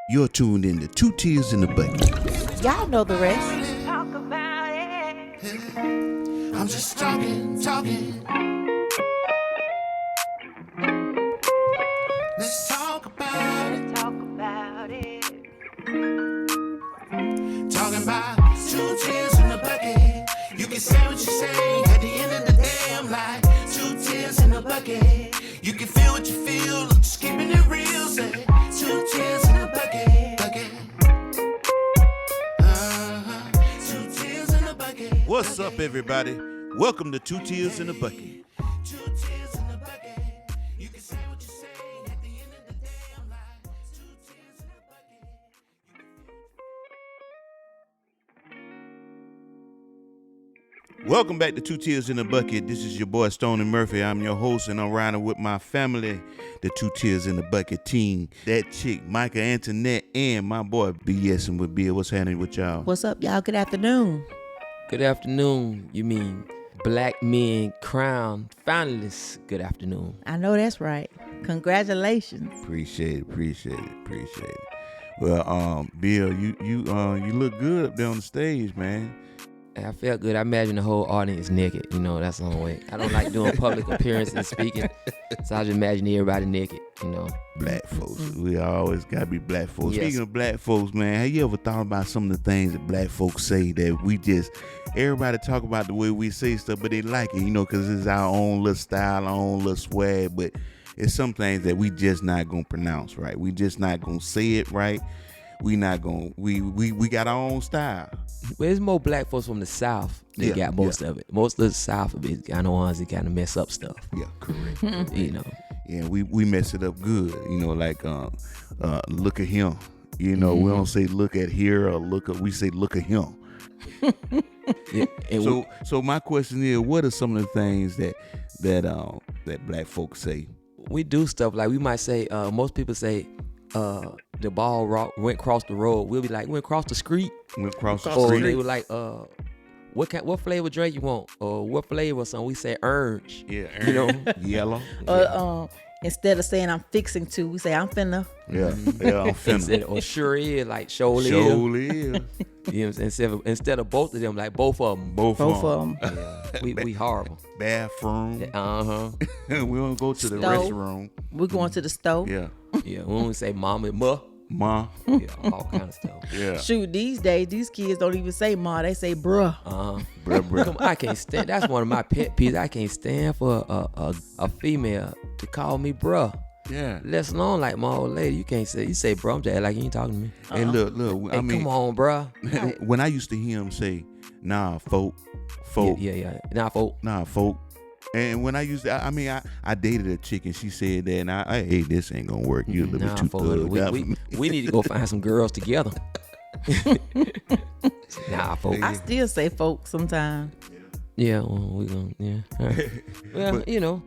You're tuned in to Two Tears in the Bucket. Y'all know the rest. Talk about it. I'm just talking. Let's talk about it. Talk about it. Talking about 2 tears in the bucket. You can say what you say. At the end of the day, I'm like 2 tears in the bucket. You can feel what you feel. I'm just keeping it real. Say 2 tears in the bucket. 2 tears in the bucket. What's up, everybody? Welcome to Two Tears in the Bucket. 2 tears in the bucket. You can say what you say. At the end of the day, I'm like 2 tears in the bucket. Welcome back to Two Tears in the Bucket. This is your boy Stoney Murphy. I'm your host, and I'm riding with my family, the Two Tears in the Bucket team. That chick, Micah Antoinette, and my boy BSing with Bill. What's happening with y'all? What's up, y'all? Good afternoon. Good afternoon. You mean Black Men Crown finalists? Good afternoon. I know that's right. Congratulations. Appreciate it. Well, Bill, you look good up there on the stage, man. I felt good. I imagine the whole audience naked. You know, that's the only way. I don't like doing public appearances and speaking, so I just imagine everybody naked, you know. Black folks. We always gotta be black folks. Yes. Speaking of black folks, man, have you ever thought about some of the things that black folks say that we just, everybody talk about the way we say stuff, but they like it, you know, because it's our own little style, our own little swag, but it's some things that we just not gonna pronounce right. We just not gonna say it right. We not gonna, we got our own style. Well, there's more black folks from the South that got most of it. Most of the South of it kind of ones that kind of mess up stuff. Yeah, correct. You know. Yeah, we mess it up good, you know, like look at him. You know, we don't say look at here or we say look at him. Yeah, and So my question is, what are some of the things that black folks say? we do stuff like we might say, most people say, the ball went across the road. We'll be like, went across the street. Went across the Or street. they were like, what flavor drink you want? Or what flavor? So we say orange. Yeah, You know? yellow. Instead of saying I'm fixing to, we say I'm finna. Yeah, I'm finna. Or sure is, like surely is. Surely is. You know what I'm saying? Instead of both of them, like both of them. Both Both of of them. Yeah, we horrible. Bathroom. Uh-huh. We don't go to the Stove. restroom. We're going to the store. Yeah. Yeah, we don't say mama and ma. Ma. Yeah, all kind of stuff. Yeah. Shoot, these days, these kids don't even say ma. They say bruh. Uh-huh. Bruh. Come on, I can't stand. That's one of my pet peeves. I can't stand for a female to call me bruh. Yeah. Let alone like my old lady. You can't say, you say bruh. I'm just like you ain't talking to me. And look. Hey, I mean, come on, bruh. when I used to hear him say, "Nah, folk." Yeah. Nah, folk. Nah, folk. And when I used to, I dated a chick and she said that, and hey, this ain't gonna work. You're a little bit too folk. thugged out for me. We need to go find some girls together. Nah, folk. I still say folk sometimes. Yeah, well, we gonna, yeah. All right. Well, you know,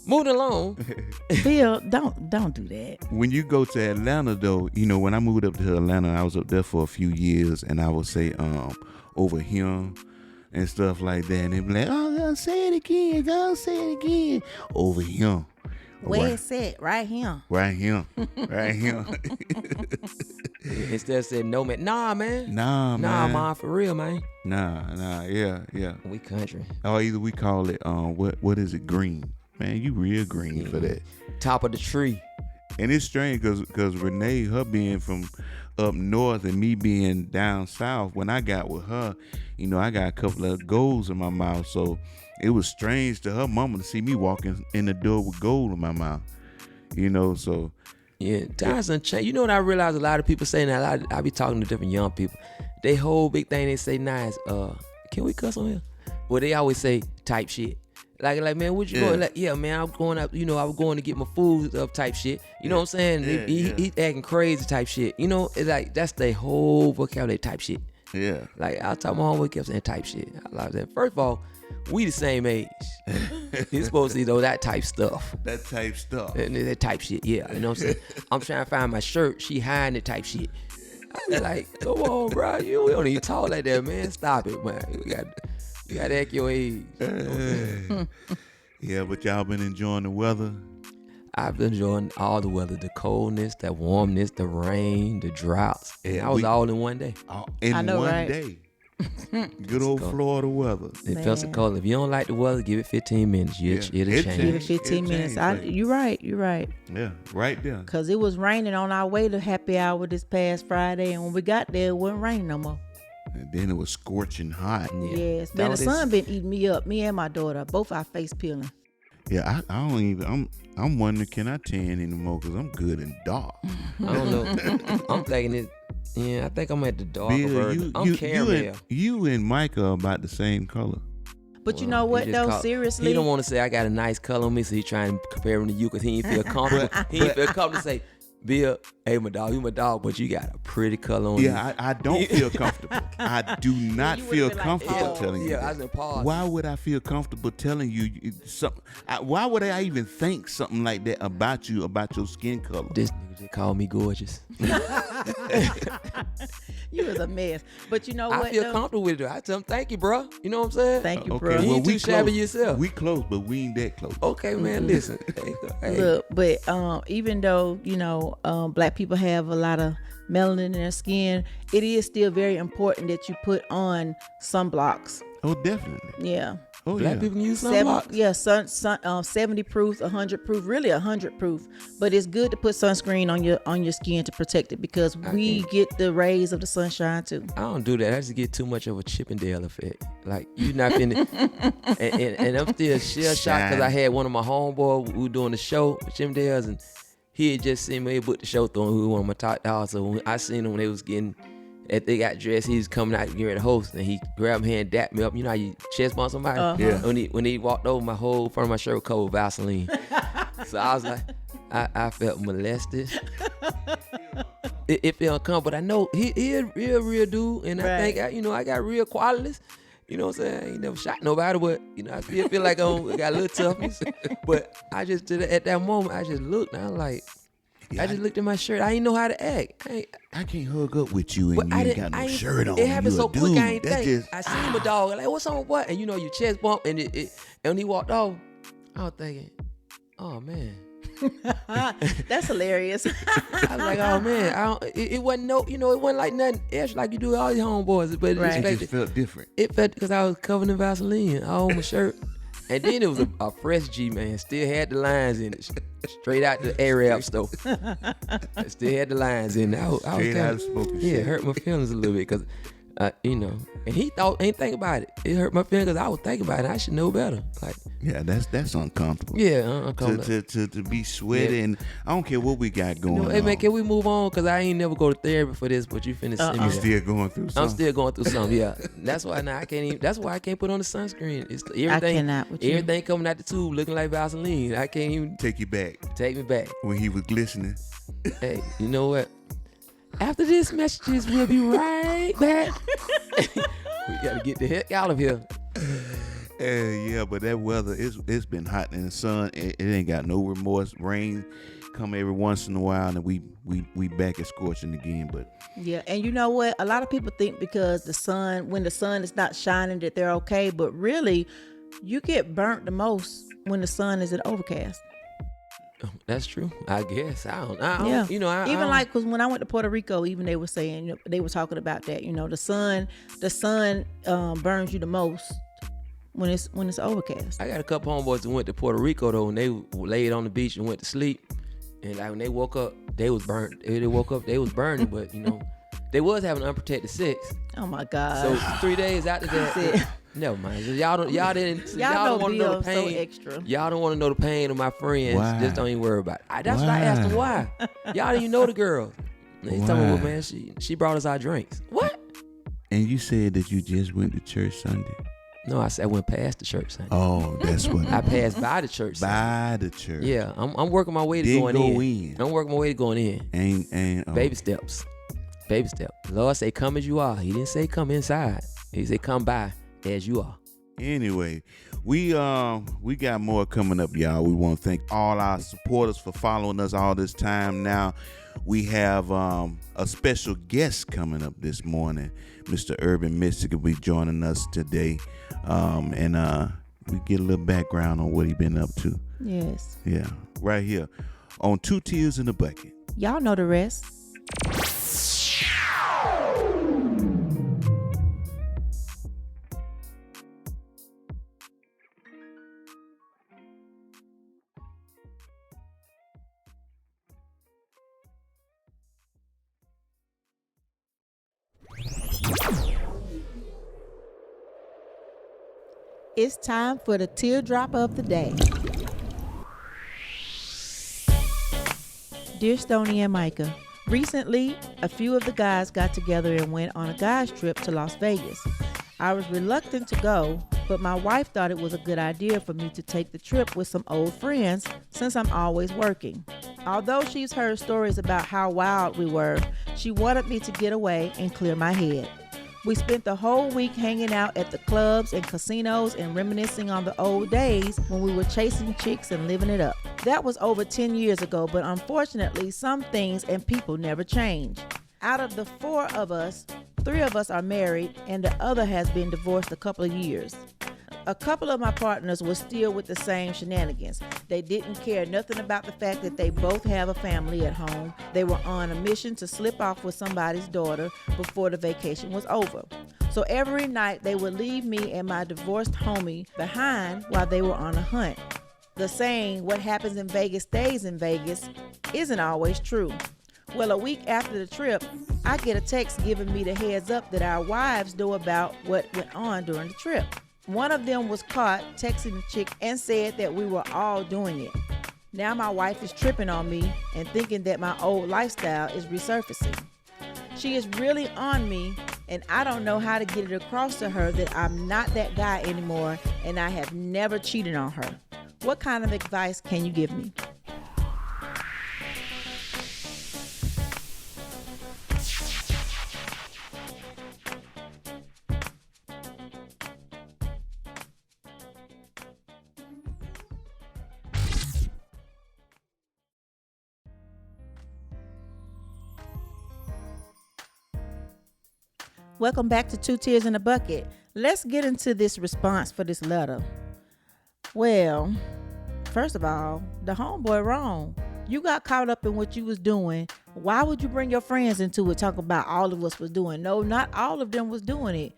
moving along. Bill, don't do that. When you go to Atlanta, though, you know, when I moved up to Atlanta, I was up there for a few years, and I would say over here and stuff like that, and they'd be like, "Oh, go say it again, over here." Where it's at? Right here. Right here. Instead of saying no, man. Nah, man. Nah, man. man, for real, man. Nah, yeah. We country. Or either we call it, what is it, green. Man, you real green for that. Top of the tree. And it's strange because Renee, her being from up north and me being down south, when I got with her, you know, I got a couple of golds in my mouth. So it was strange to her mama to see me walking in the door with gold in my mouth. You know, so. Yeah, times done change. You know what I realize a lot of people say now? I be talking to different young people. They whole big thing they say now is, can we cuss on here? Well, they always say type shit. Like man, what you going? Like, yeah, man, I'm going up. You know, I was going to get my food up type shit. You know what I'm saying? He acting crazy type shit. You know, it's like that's their whole vocabulary type shit. Yeah. Like I talk my homeboy kept saying type shit. I like that. First of all, we the same age. He's supposed to know that type stuff. That type stuff. And that type shit, yeah. You know what I'm saying? I'm trying to find my shirt. She hiding the type shit. I was like, come on, bro. We don't even talk like that, man. Stop it, man. You got to act your age. Yeah, but y'all been enjoying the weather. I've been enjoying all the weather, the coldness, the warmness, the rain, the droughts. And Yeah, I was all in one day. In I know, one right? day. Good old Florida weather. In Pensacola, if you don't like the weather, give it 15 minutes. It'll It change. Give it 15 It minutes. changed, like- You're right. Yeah, right there. Because it was raining on our way to happy hour this past Friday. And when we got there, it wasn't raining no more. And then it was scorching hot. Yeah. Yes. That Man, the was sun been eating me up. Me and my daughter, both our face peeling. Yeah, I don't even. I'm wondering, can I tan anymore? Because I'm good in dark. I don't know. I'm thinking it. Yeah, I think I'm at the darker Bill, version. I'm caramel. you and Micah are about the same color. But you know what, though? Seriously. He don't want to say I got a nice color on me, so he trying to compare him to you because he ain't feel comfortable. He ain't feel comfortable to say, Bill, hey, my dog, you my dog, but you got a pretty color on you. Yeah, I don't feel comfortable. I do not you feel would've been like, comfortable oh. telling you. Yeah, I that. was in pause. Why would I feel comfortable telling you something? Why would I even think something like that about you, about your skin color? This nigga just called me gorgeous. You was a mess. But you know what, I feel though? comfortable with it. I tell him, thank you, bro. You know what I'm saying? Thank you, Okay, bro. You well, ain't we too shabby close. yourself. We close, but we ain't that close. Okay, man, listen. Hey, Look, but even though, black people have a lot of melanin in their skin, it is still very important that you put on sunblocks. Oh, definitely. Yeah. Oh, black yeah. people can use sunblock. 70 proof, 100 proof, really 100 proof. But it's good to put sunscreen on your skin to protect it because we get the rays of the sunshine too. I don't do that. I just get too much of a Chippendale effect. Like, you not finna. and I'm still shell shocked because I had one of my homeboys who doing the show with Chippendales, and he had just seen me. He put the show through, who was one of my top dogs. So when I seen him when they was getting, if they got dressed, he was coming out getting ready to host, and he grabbed my hand, dapped me up. You know how you chest bump somebody? Yeah. When he walked over, my whole front of my shirt was covered with Vaseline. So I was like, I felt molested. It felt uncomfortable, but I know he a real dude, and I Right. think I got real qualities. You know what I'm saying? I ain't never shot nobody, but I still feel like I got a little toughness. But I just did it at that moment. I just looked, and I was like, Yeah, I just looked at my shirt. I didn't know how to act. I can't hug up with you and But you ain't got no shirt on. It happened You so a quick. dude. I ain't That's think. just- I seen my dog. Like, what's on what? And your chest bump, and and when he walked off, I was thinking, oh man. That's hilarious. I was like, oh man, it wasn't it wasn't like nothing else like you do with all your homeboys, but Right. It just felt different. it felt because I was covered in Vaseline all on my shirt. And then it was a fresh G, man. Still had the lines in it. Straight out the Arab store. Still had the lines in it. I was Straight kinda, out of smoking yeah, shit. it hurt my feelings a little bit because, and he ain't think about it. It hurt my feelings because I was thinking about it. I should know better. Like, Yeah, that's uncomfortable. yeah, uncomfortable. To be sweaty, and I don't care what we got going on. Hey man, can we move on? Cause I ain't never go to therapy for this, but you finna send me You that. still going through something? I'm still going through something, yeah. That's why now I can't even. That's why I can't put on the sunscreen. It's everything. cannot with you. Everything coming out the tube looking like Vaseline. I can't even Take you back take me back. when he was glistening. Hey, you know what? After this messages, we'll be right back. We gotta get the heck out of here. Yeah, but that weather it's been hot in the sun. It ain't got no remorse. Rain come every once in a while, and we back at scorching again. But Yeah, and you know what? A lot of people think because when the sun is not shining that they're okay, but really, you get burnt the most when the sun is at overcast. That's true. I guess. I don't. Yeah, I even don't- like because when I went to Puerto Rico, even they were saying they were talking about that. The sun burns you the most when it's overcast. I got a couple homeboys that went to Puerto Rico though, and they laid on the beach and went to sleep. And like when they woke up, they was burnt. They woke up, they was burning, but they was having unprotected sex. Oh my God! So 3 days after That's it. that, never mind. So y'all don't Y'all want to know the so pain. extra. Y'all don't want to know the pain of my friends. Why? Just don't even worry about it. That's why I asked them why. Y'all didn't even know the girl. And he told me, Why? well, man, she brought us our drinks. What? and you said that you just went to church Sunday. No, I said I went past the church Sunday. Oh, that's what. I passed by the church Sunday. By the church. Yeah, I'm working my way to Didn't going go in. in. I'm working my way to going in. Ain't Baby steps. Baby step. Lord say, come as you are. He didn't say come inside. He said, come by as you are. Anyway, we got more coming up, y'all. We want to thank all our supporters for following us all this time. Now we have a special guest coming up this morning. Mr. Urban Mystic will be joining us today, and we get a little background on what he been up to. Yes. Yeah, right here on Two Tears in a Bucket. Y'all know the rest. It's time for the teardrop of the day. Dear Stoney and Micah, recently, a few of the guys got together and went on a guys trip to Las Vegas. I was reluctant to go, but my wife thought it was a good idea for me to take the trip with some old friends since I'm always working. Although she's heard stories about how wild we were, she wanted me to get away and clear my head. We spent the whole week hanging out at the clubs and casinos and reminiscing on the old days when we were chasing chicks and living it up. That was over 10 years ago, but unfortunately, some things and people never change. Out of the 4 of us, 3 of us are married and the other has been divorced a couple of years. A couple of my partners were still with the same shenanigans. They didn't care nothing about the fact that they both have a family at home. They were on a mission to slip off with somebody's daughter before the vacation was over. So every night they would leave me and my divorced homie behind while they were on a hunt. The saying, what happens in Vegas stays in Vegas, isn't always true. Well, a week after the trip, I get a text giving me the heads up that our wives know about what went on during the trip. One of them was caught texting the chick and said that we were all doing it. Now my wife is tripping on me and thinking that my old lifestyle is resurfacing. She is really on me, and I don't know how to get it across to her that I'm not that guy anymore and I have never cheated on her. What kind of advice can you give me? Welcome back to Two Tears in a Bucket. Let's get into this response for this letter. Well, first of all, the homeboy wrong. You got caught up in what you was doing. Why would you bring your friends into it, talking about all of us was doing? No, not all of them was doing it.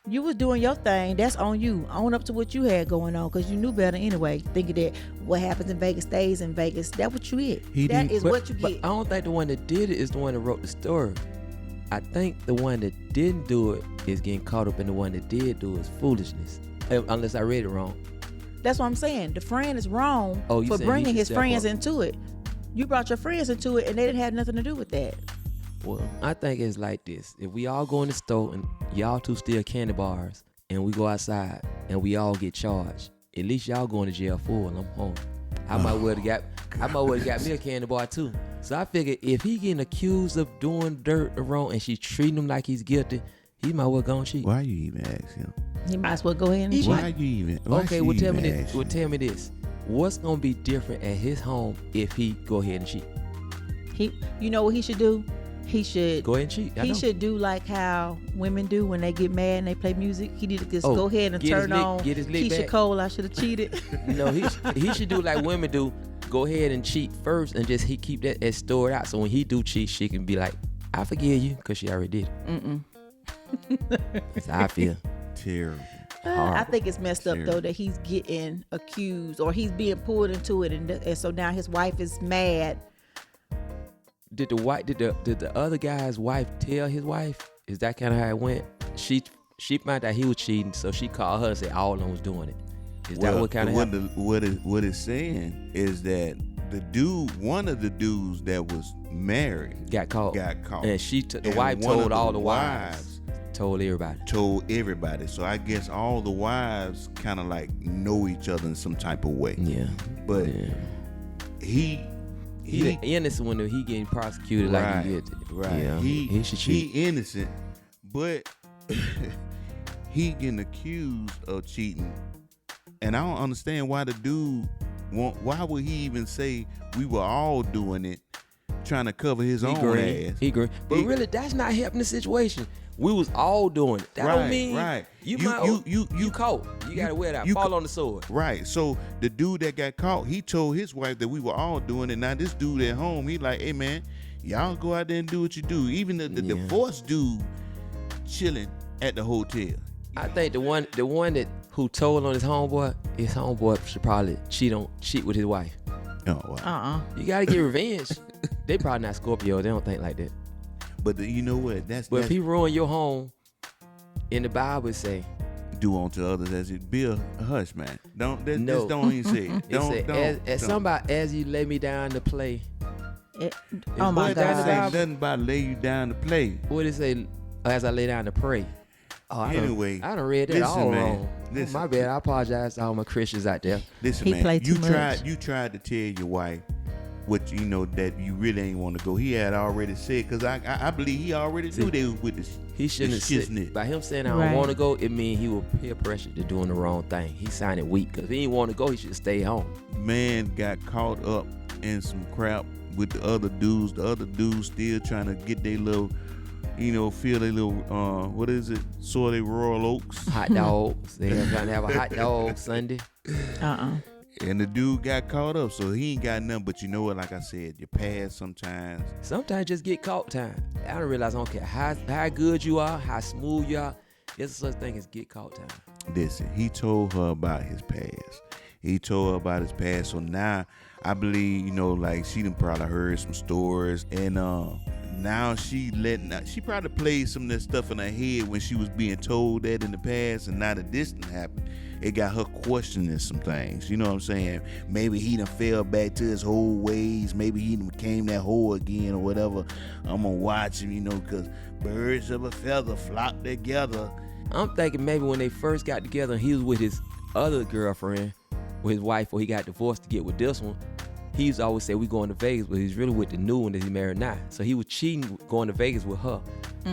You was doing your thing. That's on you. Own up to what you had going on, because you knew better anyway. Thinking that what happens in Vegas stays in Vegas. That's what you get. That is what you but get. I don't think the one that did it is the one that wrote the story. I think the one that didn't do it is getting caught up in the one that did do it is foolishness. Unless I read it wrong. That's what I'm saying. The friend is wrong Oh, for bringing his friends up. into it. You brought your friends into it, and they didn't have nothing to do with that. Well, I think it's like this. If we all go in the store and y'all two steal candy bars and we go outside and we all get charged, at least y'all going to jail for it and I'm home. I might well have got me a candy bar too. So I figured if he getting accused of doing dirt or wrong and she's treating him like he's guilty, he might well go and cheat. Why you even ask him? He might as well go ahead and cheat. Why you even? Why Okay, she well tell even me this. ask Well you? tell me this. What's gonna be different at his home if he go ahead and cheat? You know what he should do? He should Go ahead and cheat. I He know. should do like how women do when they get mad and they play music. He need to just Oh, go ahead and get his turn lick- on get his lick Keisha back. Cole. I should have cheated. No, he should do like women do. Go ahead and cheat first, and just he keep that as stored out. So when he do cheat, she can be like, "I forgive you," because she already did it. That's how I feel. Terrible. I think it's messed up Terrible. though that he's getting accused or he's being pulled into it, and so now his wife is mad. Did the other guy's wife tell his wife? Is that kind of how it went? She found out he was cheating, so she called her and said all of them was doing it. Is that what kind of happened? What it's saying is that one of the dudes that was married Got caught. and the And wife one told of all the the wives. Told everybody. told everybody. So I guess all the wives kind of like know each other in some type of way. Yeah. But Yeah. he the innocent one, he getting prosecuted like he did. Right. Yeah, he should cheat. He innocent, but he getting accused of cheating. And I don't understand why the dude why would he even say we were all doing it, trying to cover his He own green. ass. He green. But really, that's not helping the situation. We was all doing it. That Right, don't mean right. you caught. You gotta wear that. Fall on the sword. Right. So the dude that got caught, he told his wife that we were all doing it. Now this dude at home, he like, hey man, y'all go out there and do what you do. Even the divorced dude chilling at the hotel. I think the one that who told on his homeboy should probably cheat with his wife. Oh wow. You gotta get revenge. They probably not Scorpio. They don't think like that. But you know what? But if he ruined your home, in the Bible it say, do unto others as it be a hush, man. Don't No. just don't even say it. It say, as you lay me down to play. Oh my Boy, that God. ain't nothing about lay you down to play. What it say? As I lay down to pray. Oh, Anyway, I done read that listen, all man, wrong. listen. My bad. I apologize to all my Christians out there. Listen, He man. played too much. You tried to tell your wife what you know that you really ain't want to go. He had already said, because I believe he already knew they was with this. He shouldn't have said. shiznit. By him saying I don't Right. want to go, it means he was peer pressured to doing the wrong thing. He sounded weak because if he didn't want to go, he should stay home. Man got caught up in some crap with the other dudes. The other dudes still trying to get their little, feel their little, what is it? Soy Royal Oaks. Hot dogs. They trying to have a hot dog Sunday. And the dude got caught up, so he ain't got nothing. But you know what? Like I said, your past sometimes. Sometimes just get caught time. I don't realize I don't care how good you are, how smooth you are. There's such thing as get caught time. Listen, he told her about his past. So now I believe, like she done probably heard some stories, and now she probably played some of that stuff in her head when she was being told that in the past, and now that this done happened, it got her questioning some things. You know what I'm saying? Maybe he done fell back to his old ways. Maybe he done became that hoe again or whatever. I'm gonna watch him, because birds of a feather flock together. I'm thinking maybe when they first got together and he was with his other girlfriend, with his wife, or he got divorced to get with this one, he used to always say we going to Vegas, but he's really with the new one that he married now. So he was cheating going to Vegas with her.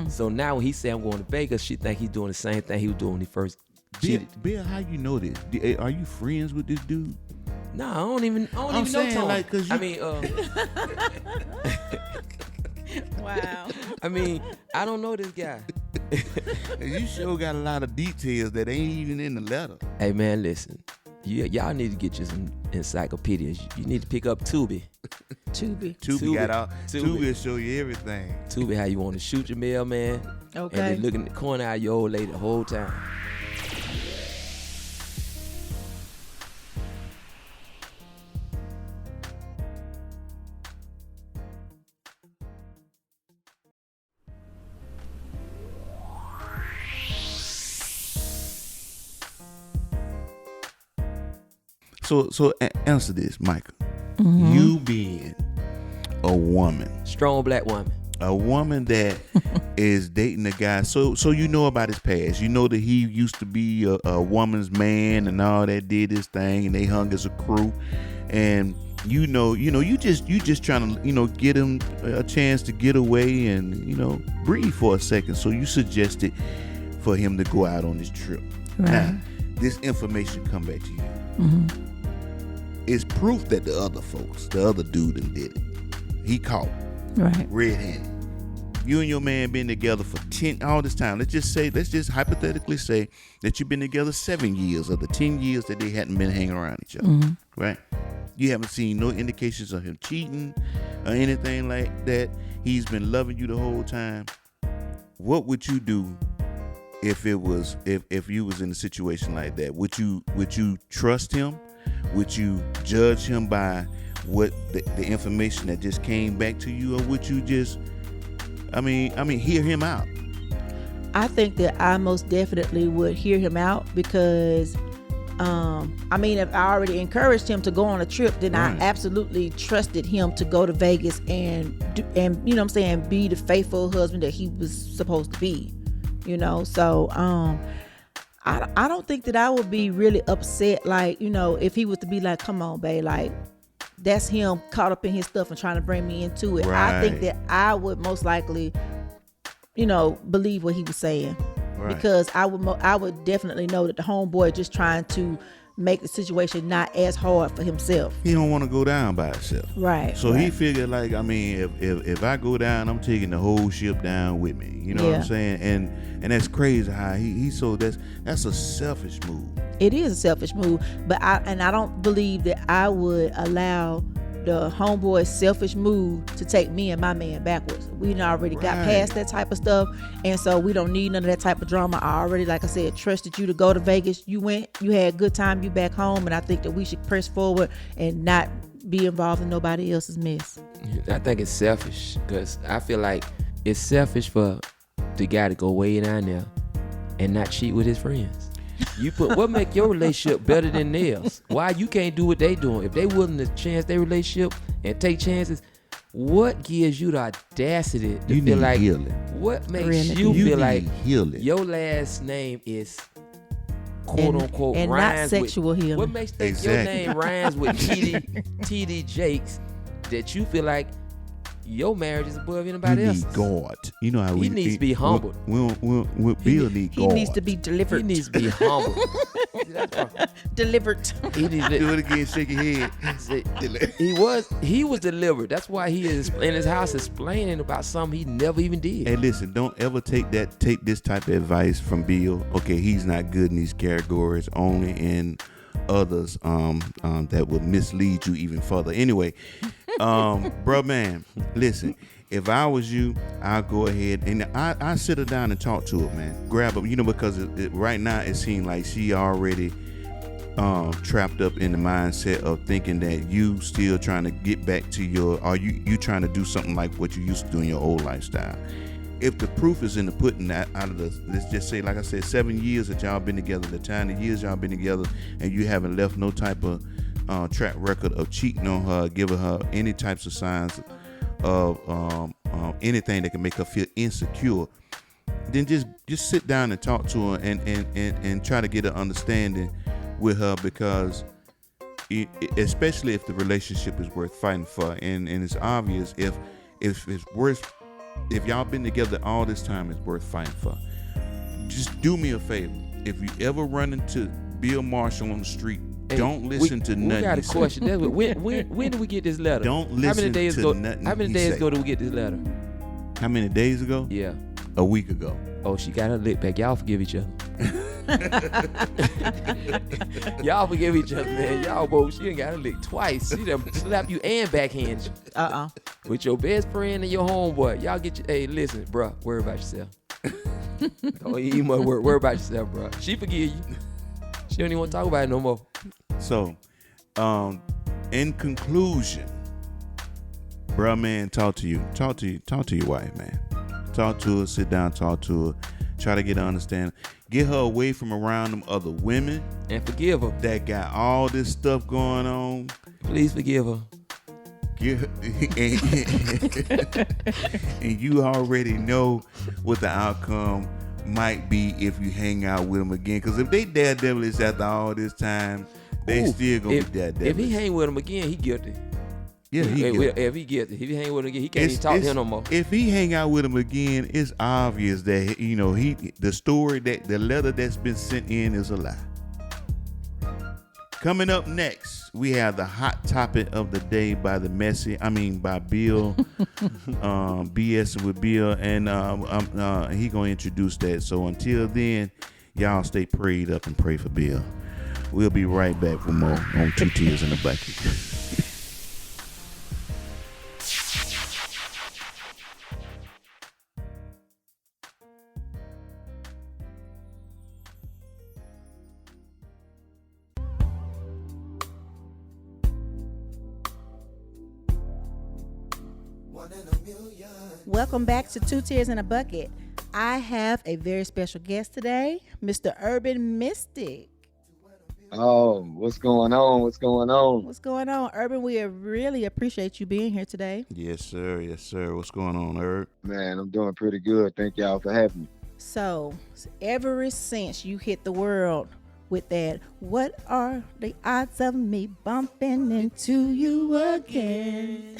So now when he say I'm going to Vegas, she think he's doing the same thing he was doing when he first cheated. Bill, how you know this? Are you friends with this dude? No, I don't even know saying, Tom. like, 'cause Wow. I mean, I don't know this guy. You sure got a lot of details that ain't even in the letter. Hey man, listen. Y'all need to get you some encyclopedias. You need to pick up Tubi. Tubi got all. Tubi will show you everything. Tubi, how you want to shoot your mailman. Okay. And then look in the corner of your old lady the whole time. So answer this, Micah. You being a woman, Strong black woman. a woman that is dating a guy, so you know about his past. You know that he used to be a woman's man and all that, did his thing, and they hung as a crew. And you just trying to get him a chance to get away and breathe for a second. So you suggested for him to go out on this trip. Right. Now, this information come back to you. It's proof that the other dude done did it. He caught Right. red-handed. You and your man been together for all this time. Let's just hypothetically say that you've been together 7 years of the 10 years that they hadn't been hanging around each other. Right? You haven't seen no indications of him cheating or anything like that. He's been loving you the whole time. What would you do if you was in a situation like that? Would you trust him? Would you judge him by what the information that just came back to you, or would you just hear him out? I think that I most definitely would hear him out because if I already encouraged him to go on a trip, then Right. I absolutely trusted him to go to Vegas and be the faithful husband that he was supposed to be. So I don't think that I would be really upset, if he was to be like, come on, babe, like that's him caught up in his stuff and trying to bring me into it. I think that I would most likely, believe what he was saying. Right. Because I would definitely know that the homeboy just trying to make the situation not as hard for himself. He don't want to go down by himself. Right. So right. he figured like, I mean, if I go down, I'm taking the whole ship down with me. You know what I'm saying? And that's crazy how he so that's a selfish move. It is a selfish move, but I don't believe that I would allow the homeboy's selfish move to take me and my man backwards. We done already got past that type of stuff, and so we don't need none of that type of drama. I already, like I said, trusted you to go to Vegas. You went, you had a good time, you back home, and I think that we should press forward and not be involved in nobody else's mess. I think it's selfish because I feel like it's selfish for the guy to go way down there and not cheat with his friends. You put what make your relationship better than theirs? Why you can't do what they doing? If they willing to chance their relationship and take chances, what gives you the audacity to feel like healing? What makes Really? you You feel need like healing. your last name is quote unquote and not rhymes sexual with, healing. What makes think Exactly. your name rhymes with TD Jakes that you feel like your marriage is above anybody You else's? need God. You know how He needs to be humbled. Bill need God. He needs to be delivered. He needs to be humble. delivered. He needs to, Do it again, shake your head. he was delivered. That's why he is in his house explaining about something he never even did. Hey, listen, don't ever take this type of advice from Bill. Okay, he's not good in these categories, only in others that will mislead you even further. Anyway, bro, man, listen, if I was you, I'll go ahead and I sit her down and talk to her, man. Grab her, because right now it seems like she already trapped up in the mindset of thinking that you still trying to get back to you trying to do something like what you used to do in your old lifestyle. If the proof is in the pudding, out of the, let's just say, like I said, 7 years that y'all been together, the years y'all been together, and you haven't left no type of track record of cheating on her, giving her any types of signs of anything that can make her feel insecure, then just sit down and talk to her and try to get an understanding with her, because especially if the relationship is worth fighting for, and it's obvious if it's worth. If y'all been together all this time, it's worth fighting for. Just do me a favor. If you ever run into Bill Marshall on the street, don't listen to nothing. We got a he say. question. When did we get this letter? Don't listen to nothing. How many he days say. ago did we get this letter? How many days ago? Yeah. A week ago. Oh, she got her lick back. Y'all forgive each other. Y'all forgive each other, man. Y'all both. She done got her lick twice. She done slapped you and backhand you. With your best friend and your homeboy. Y'all get you. Hey, listen, bro. Worry about yourself. You must worry about yourself, bro. She forgive you. She don't even want to talk about it no more. So, in conclusion, bruh, man, talk to your wife, man. Talk to her, sit down, talk to her, try to get her understanding. Get her away from around them other women and forgive her that got all this stuff going on. Please forgive her. And you already know what the outcome might be if you hang out with them again. Because if they daredevilish after all this time, they still gonna be daredevilish. If he hang with him again, he guilty. Yeah, he guilty. If he guilty, if he hang with him again, he can't even talk to him no more. If he hang out with him again, it's obvious that the story, that the letter that's been sent in is a lie. Coming up next, we have the hot topic of the day by Bill, BSing with Bill, and he gonna introduce that. So until then, y'all stay prayed up and pray for Bill. We'll be right back for more on Two Tears in a Bucket. Welcome back to Two Tears in a Bucket. I have a very special guest today, Mr. Urban Mystic. Oh, what's going on? What's going on? What's going on, Urban? We really appreciate you being here today. Yes, sir. Yes, sir. What's going on, Herb? Man, I'm doing pretty good. Thank y'all for having me. So, ever since you hit the world with that, what are the odds of me bumping into you again?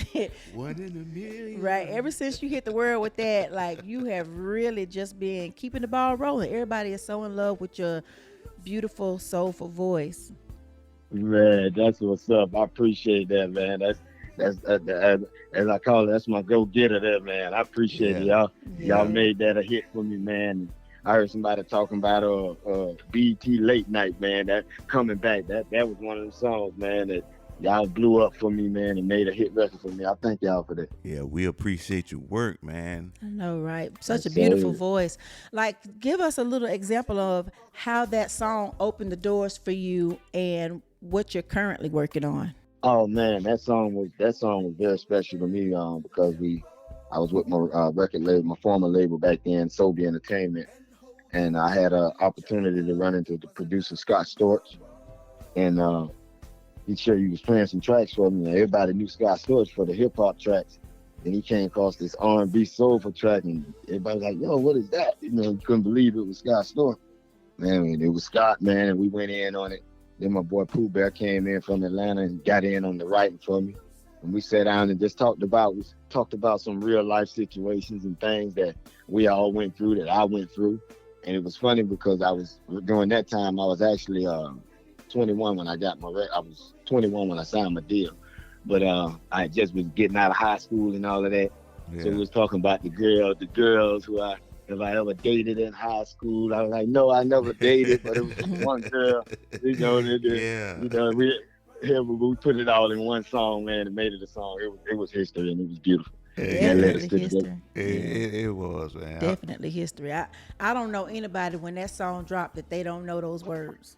1 in a million. Right. Ever since you hit the world with that, like, you have really just been keeping the ball rolling. Everybody is so in love with your beautiful, soulful voice. Man, that's what's up. I appreciate that, man. As I call it, that's my go getter there, man. I appreciate it, Yeah. y'all Yeah. made that a hit for me, man. I heard somebody talking about BT Late Night, man. That coming back, that was one of the songs, man, that y'all blew up for me, man, and made a hit record for me. I thank y'all for that. Yeah, we appreciate your work, man. I know, right? Such a Yes, beautiful sir. voice. Like, give us a little example of how that song opened the doors for you and what you're currently working on. Oh man, that song was very special to me, because I was with my record label, my former label back then, Sobe Entertainment, and I had an opportunity to run into the producer Scott Storch, and he was playing some tracks for me. And everybody knew Scott Storch for the hip hop tracks, and he came across this R&B soulful track, and everybody was like, "Yo, what is that?" You couldn't believe it was Scott Storch. Man, it was Scott, man, and we went in on it. Then my boy Pooh Bear came in from Atlanta and got in on the writing for me. And we sat down and just talked about some real life situations and things that we all went through, that I went through. And it was funny because during that time I was actually 21 when I was 21 when I signed my deal. But I just was getting out of high school and all of that. Yeah. So we was talking about the girls who if I ever dated in high school. I was like, no, I never dated, but it was just one girl, Yeah. we put it all in one song, man, and made it a song. It was history, and it was beautiful. Yeah. That led us Definitely to history. It was, man. Definitely history. I don't know anybody when that song dropped that they don't know those words.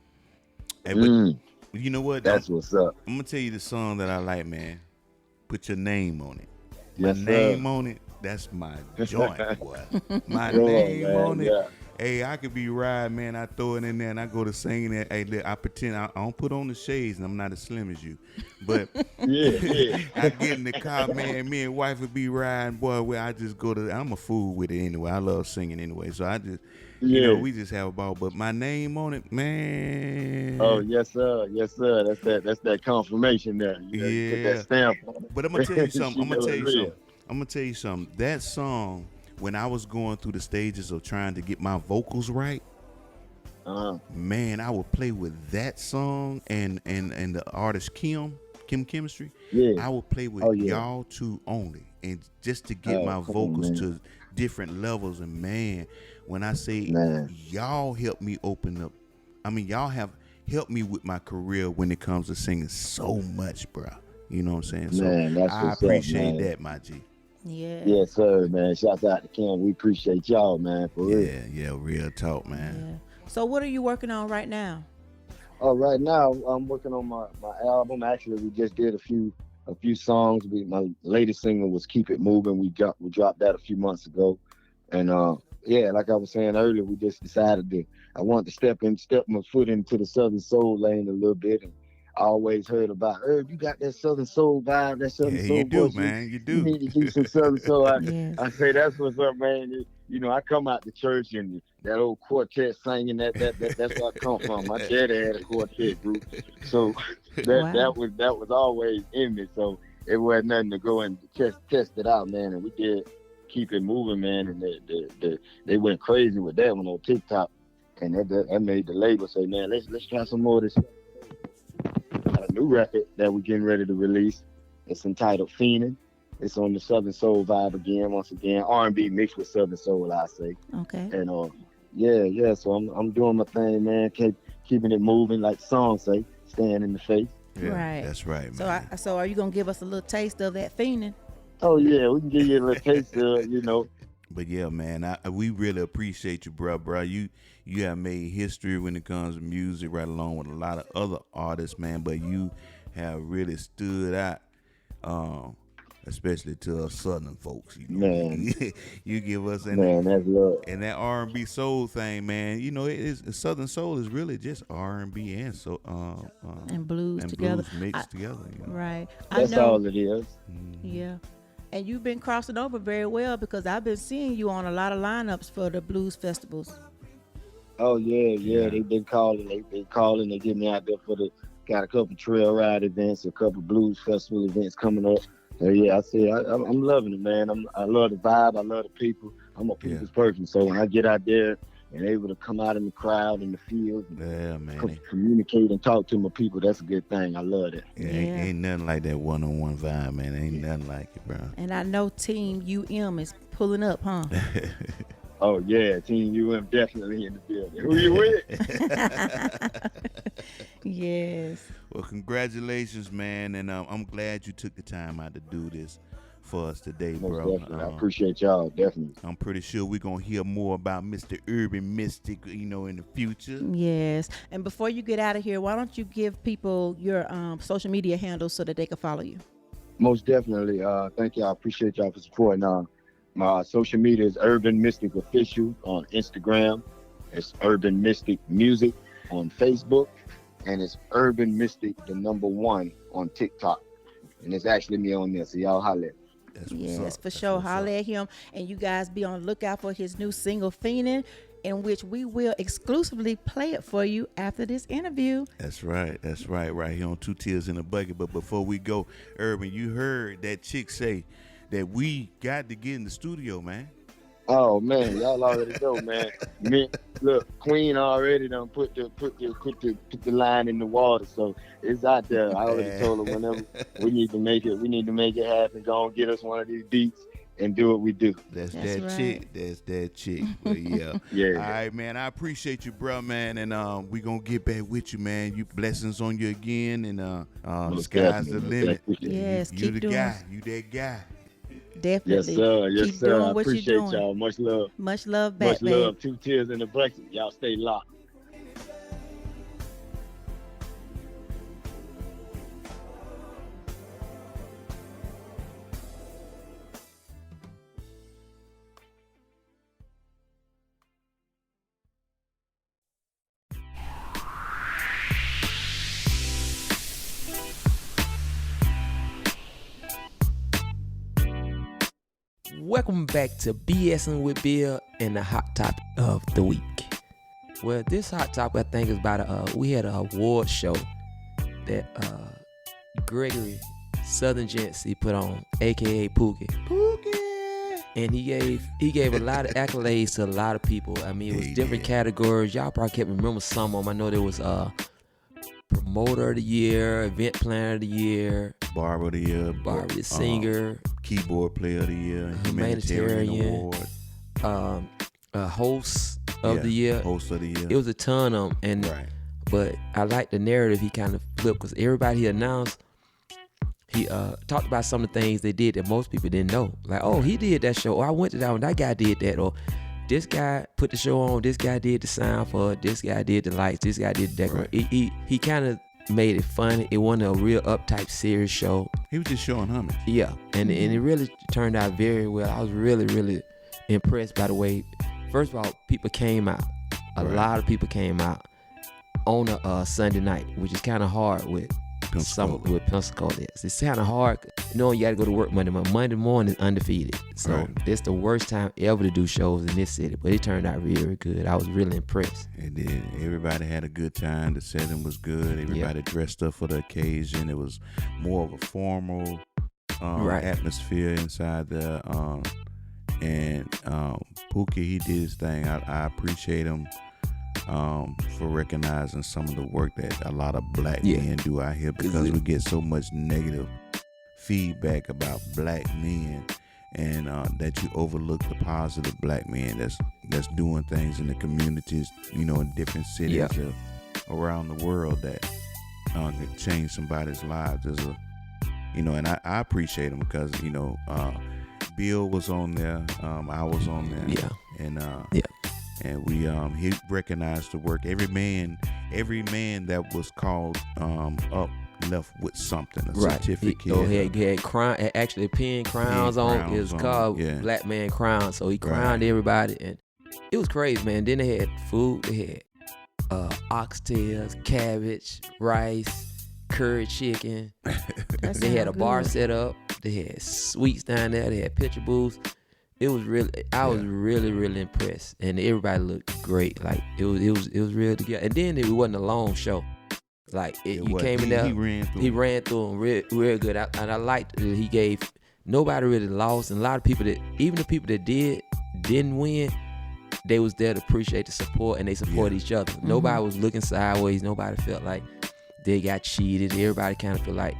Hey, but you know what? That's what's up. I'm gonna tell you the song that I like, man. Put your name on it. Yes, My sir. name on it. That's my joint, boy. My Come on, name man, on it. yeah. Hey, I could be riding, man. I throw it in there and I go to singing it. Hey, look, I pretend I don't put on the shades and I'm not as slim as you. But Yeah. I get in the car, man. Me and wife would be riding, boy. Where I just go to. I'm a fool with it anyway. I love singing anyway. So I just, Yeah. we just have a ball. But my name on it, man. Oh, yes, sir. Yes, sir. That's that confirmation there. You Yeah. Put that stamp on it. But I'm gonna tell you something. She I'm gonna know tell it's you real. something. I'm gonna tell you something. That song, when I was going through the stages of trying to get my vocals right, man, I would play with that song and the artist Kim Chemistry. Yeah. I would play with Oh, yeah. y'all two only, and just to get Oh, my come on, vocals man. to different levels. And man, when I say Man. y'all helped me open up, I mean y'all have helped me with my career when it comes to singing so much, bro. You know what I'm saying? Man, So that's I what's up, appreciate man. that, my G. Yeah. Yes, sir, man. Shouts out to Kim. We appreciate y'all, man, for real. Yeah, real talk, man. Yeah. So what are you working on right now? Oh, right now I'm working on my album. Actually, we just did a few songs. My latest single was "Keep It Moving." We dropped that a few months ago, and yeah, like I was saying earlier, we just decided I wanted to step my foot into the Southern Soul lane a little bit. And I always heard about, Herb, you got that Southern Soul vibe, that Southern Yeah, Soul you do, voice. man. You You do. need to do some Southern Soul. Yes. I say that's what's up, man. I come out the church and that old quartet singing that's where I come from. My daddy had a quartet group, so Wow. that was always in me. So it wasn't nothing to go and test it out, man. And we did Keep It Moving, man. And they went crazy with that one on TikTok, and that made the label say, man, let's try some more of this. Got a new record that we're getting ready to release. It's entitled Fiendin'. It's on the Southern Soul vibe again, once again, R&B mixed with Southern Soul, I say. Okay. And yeah. So I'm doing my thing, man. Keeping it moving, like the song say, staying in the face. Yeah, Right. that's right, So man. so are you gonna give us a little taste of that fiending? Oh yeah, we can give you a little taste of. But yeah, man, we really appreciate you, bro. You have made history when it comes to music, right along with a lot of other artists, man. But you have really stood out, especially to us Southern folks. Man. You give us Man, that's love. and that R&B soul thing, man. It is Southern soul is really just R&B and so And blues and together. blues mixed together. Right. That's I know. all it is. Yeah. And you've been crossing over very well because I've been seeing you on a lot of lineups for the blues festivals. Oh yeah. They've been calling. They calling. They get me out there got a couple trail ride events, a couple blues festival events coming up. So yeah, I say I'm loving it, man. I love the vibe. I love the people. I'm a people's person. So when I get out there and able to come out in the crowd in the field and Yeah, man. communicate and talk to my people, that's a good thing. I love that. Yeah, Yeah. Ain't nothing like that one-on-one vibe, man. Ain't nothing like it, bro. And I know Team UM is pulling up, huh? Oh yeah, Team UM definitely in the building. Who you with? Yes. Well, congratulations, man, and I'm glad you took the time out to do this for us today, Most bro. definitely. I appreciate y'all, definitely. I'm pretty sure we're gonna hear more about Mr. Urban Mystic, in the future. Yes. And before you get out of here, why don't you give people your social media handles so that they can follow you? Most definitely. Thank y'all. I appreciate y'all for supporting. My social media is Urban Mystic Official on Instagram. It's Urban Mystic Music on Facebook. And it's Urban Mystic, the #1 on TikTok. And it's actually me on there, so y'all holler at me. That's what's Yes, up. for That's sure. what's Holler up. at him. And you guys be on the lookout for his new single, Fiendin', in which we will exclusively play it for you after this interview. That's right. That's right. Right here on Two Tears in a Bucket. But before we go, Urban, you heard that chick say that we got to get in the studio, man. Oh man, y'all already know, man. Look, Queen already done put the line in the water, so it's out there. I already told her whenever we need to make it happen. Go on, get us one of these beats and do what we do. That's That's that right. chick. That's that chick. But yeah. Yeah. All right, man. I appreciate you, bro, man. And we gonna get back with you, man. You blessings on you again. And the Most sky's the definitely. limit. Appreciate it. Yes, You keep the doing. guy. You that guy. Yes, Definitely. sir. Yes, Keep sir. doing I what you're appreciate doing. y'all. Much love. Much love back, Much babe. love. 2 Tears in the Bucket. Y'all stay locked. Welcome back to BSing with Bill and the hot topic of the week. Well, this hot topic I think is about we had an award show that Gregory Southern Gents he put on, aka Pookie. And he gave a lot of accolades to a lot of people. I mean, it was He different did. categories. Y'all probably can't remember some of them. I know there was promoter of the year, event planner of the year, Barber of the year. Barbie the singer, Keyboard player of the year. Humanitarian Humanitarian. award. host of the year. Host of the year. It was a ton of them. And right. but I like the narrative he kind of flipped because everybody he announced, he talked about some of the things they did that most people didn't know. Like, oh, he did that show. Or I went to that one. That guy did that. Or this guy put the show on. This guy did the sound for it. This guy did the lights. This guy did the decoration. Right. He kind of made it funny. It wasn't a real uptight serious show. He was just showing homage. Yeah, and it really turned out very well. I was really, really impressed by the way. First of all, people came out. A Right. lot of people came out on a Sunday night, which is kind of hard with Pensacola. It's kind of hard. You know, you got to go to work Monday morning. Monday morning is undefeated. So Right. it's the worst time ever to do shows in this city. But it turned out really good. I was really impressed. It did. Everybody had a good time. The setting was good. Everybody dressed up for the occasion. It was more of a formal Right. atmosphere inside the and Pookie, he did his thing. I appreciate him for recognizing some of the work that a lot of black men do out here, because we get so much negative feedback about black men, and that you overlook the positive black men that's doing things in the communities, in different cities around the world that can change somebody's lives. And I appreciate him because Bill was on there, I was on there, and we he recognized the work. Every man that was called up left with something, a certificate. He had crown, actually pinned crowns on. It was called Black Man Crown. So he crowned everybody, and it was crazy, man. Then they had food. They had oxtails, cabbage, rice, curry chicken. They had a bar set up. They had sweets down there. They had picture booths. It was really, I was really, really impressed, and everybody looked great. Like it was real together. And then it wasn't a long show. Like you came in there, he ran through them real good. And I liked that he gave, nobody really lost, and a lot of people that, even the people that didn't win, they was there to appreciate the support, and they support each other. Nobody was looking sideways. Nobody felt like they got cheated. Everybody kind of feel like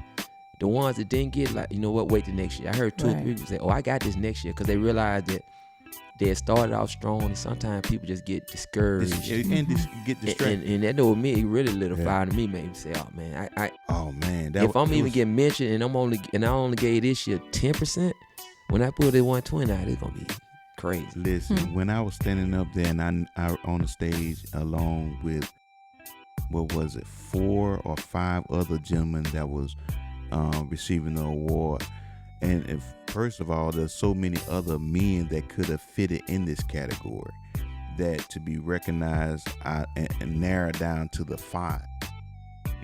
the ones that didn't get, like, you know what, wait till next year. I heard 2 or 3 people say, oh, I got this next year, because they realized that they had started off strong, and sometimes people just get discouraged. And get distracted. And that know with me, it really lit a fire to me, made me say, oh man, oh man, if I'm even getting mentioned and I only gave this year 10%, when I put it 120 out, it's gonna be crazy. Listen, when I was standing up there and I on the stage along with, what was it, 4 or 5 other gentlemen that was receiving the award. And first of all, there's so many other men that could have fitted in this category, that to be recognized and narrowed down to the 5.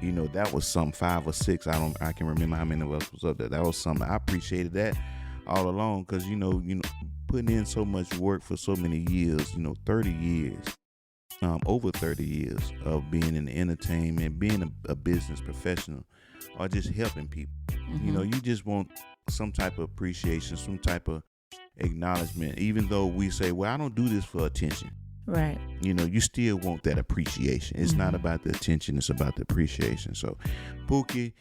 You know, that was some 5 or 6. I can remember how many of us was up there. That was something. I appreciated that all along, because you know, putting in so much work for so many years. 30 years, over 30 years of being in entertainment, being a business professional, or just helping people. You just want some type of appreciation, some type of acknowledgement, even though we say, well, I don't do this for attention. Right. You still want that appreciation. It's not about the attention, it's about the appreciation. So Pookie,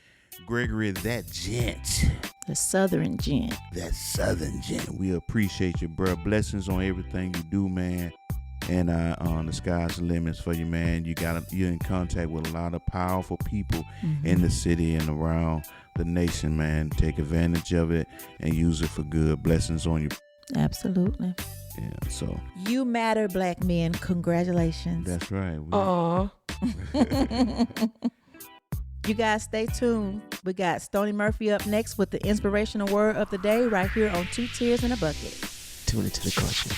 Gregory, that gent. The Southern gent. That Southern gent. We appreciate you, bro. Blessings on everything you do, man. And the sky's the limits for you, man. You're in contact with a lot of powerful people in the city and around the nation, man. Take advantage of it and use it for good. Blessings on you. Absolutely. Yeah, so. You matter, black men. Congratulations. That's right. Aww. You guys stay tuned. We got Stoney Murphy up next with the inspirational word of the day right here on 2 Tears in a Bucket. Tune into the culture.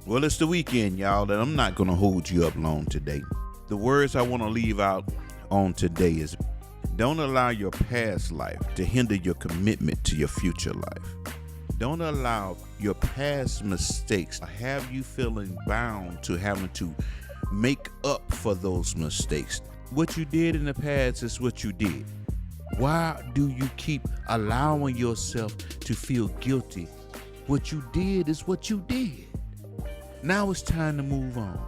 Well, it's the weekend, y'all, and I'm not going to hold you up long today. The words I want to leave out on today is, don't allow your past life to hinder your commitment to your future life. Don't allow your past mistakes to have you feeling bound to having to make up for those mistakes. What you did in the past is what you did. Why do you keep allowing yourself to feel guilty? What you did is what you did. Now it's time to move on.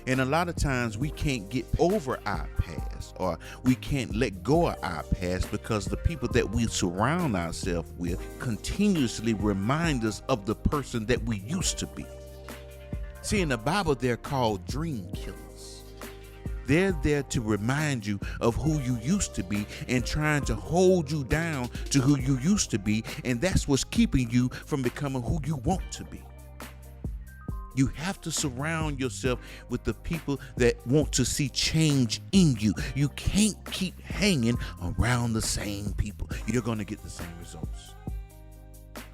And a lot of times we can't get over our past, or we can't let go of our past, because the people that we surround ourselves with continuously remind us of the person that we used to be. See, in the Bible, they're called dream killers. They're there to remind you of who you used to be and trying to hold you down to who you used to be. And that's what's keeping you from becoming who you want to be. You have to surround yourself with the people that want to see change in you. You can't keep hanging around the same people. You're going to get the same results.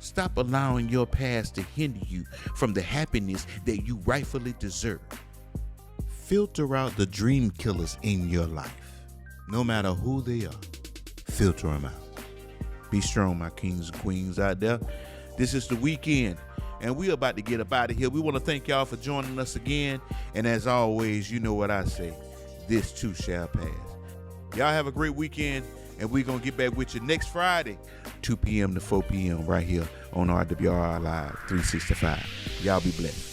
Stop allowing your past to hinder you from the happiness that you rightfully deserve. Filter out the dream killers in your life. No matter who they are, filter them out. Be strong, my kings and queens out there. This is the weekend, and we're about to get up out of here. We want to thank y'all for joining us again. And as always, you know what I say, this too shall pass. Y'all have a great weekend, and we're going to get back with you next Friday, 2 p.m. to 4 p.m. right here on RWR Live 365. Y'all be blessed.